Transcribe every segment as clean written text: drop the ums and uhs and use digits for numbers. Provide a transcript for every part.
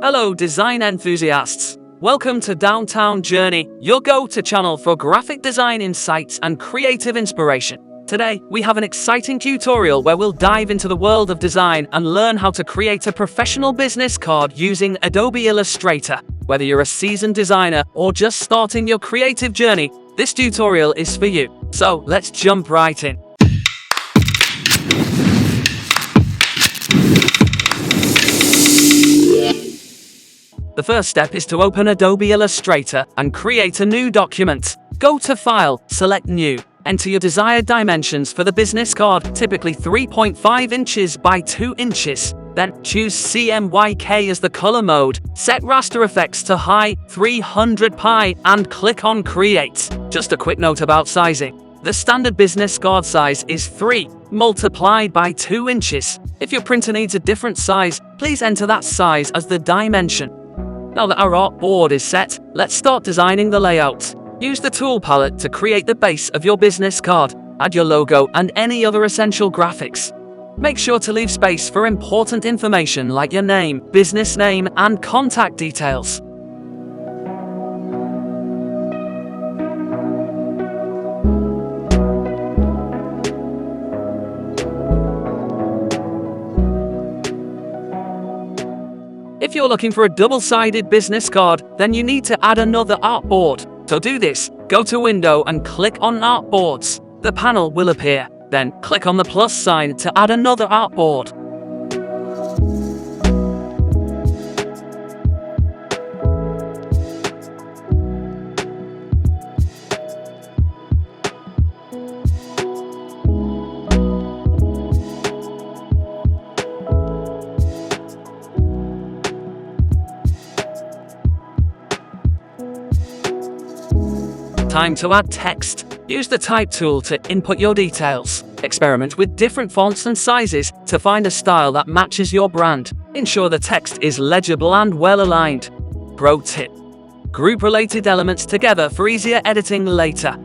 Hello design enthusiasts! Welcome to Downtown Journey, your go-to channel for graphic design insights and creative inspiration. Today, we have an exciting tutorial where we'll dive into the world of design and learn how to create a professional business card using Adobe Illustrator. Whether you're a seasoned designer or just starting your creative journey, this tutorial is for you. So, let's jump right in. The first step is to open Adobe Illustrator and create a new document. Go to File, select New. Enter your desired dimensions for the business card, typically 3.5 inches by 2 inches. Then choose CMYK as the color mode. Set raster effects to high 300 pi and click on Create. Just a quick note about sizing. The standard business card size is 3 multiplied by 2 inches. If your printer needs a different size, please enter that size as the dimension. Now that our artboard is set, let's start designing the layout. Use the tool palette to create the base of your business card. Add your logo and any other essential graphics. Make sure to leave space for important information like your name, business name, and contact details. If you're looking for a double-sided business card, then you need to add another artboard. To do this, go to Window and click on Artboards. The panel will appear. Then click on the plus sign to add another artboard. Time to add text. Use the Type tool to input your details. Experiment with different fonts and sizes to find a style that matches your brand. Ensure the text is legible and well aligned. Pro tip: group related elements together for easier editing later.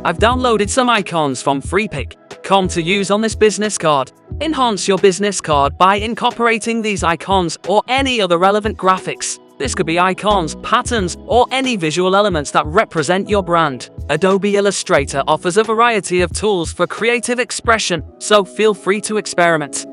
I've downloaded some icons from freepik.com to use on this business card. Enhance your business card by incorporating these icons or any other relevant graphics. This could be icons, patterns, or any visual elements that represent your brand. Adobe Illustrator offers a variety of tools for creative expression, so feel free to experiment.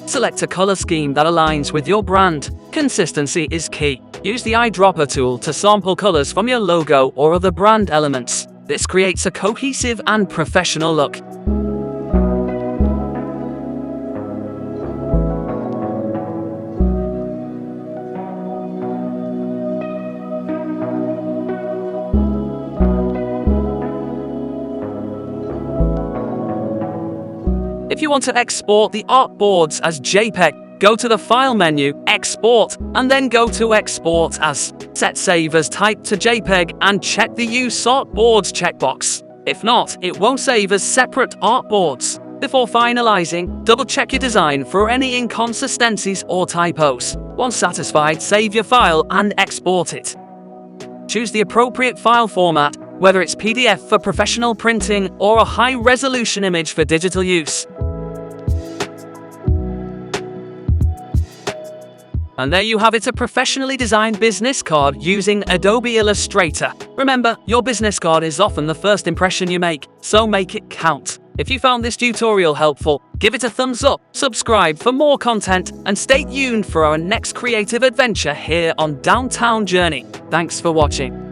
Select a color scheme that aligns with your brand. Consistency is key. Use the eyedropper tool to sample colors from your logo or other brand elements. This creates a cohesive and professional look. If you want to export the artboards as JPEG, go to the File menu, Export, and then go to Export As. Set Save as Type to JPEG and check the Use Artboards checkbox. If not, it won't save as separate artboards. Before finalizing, double-check your design for any inconsistencies or typos. Once satisfied, save your file and export it. Choose the appropriate file format, whether it's PDF for professional printing or a high-resolution image for digital use. And there you have it, a professionally designed business card using Adobe Illustrator. Remember, your business card is often the first impression you make, so make it count. If you found this tutorial helpful, give it a thumbs up, subscribe for more content, and stay tuned for our next creative adventure here on Downtown Journey. Thanks for watching.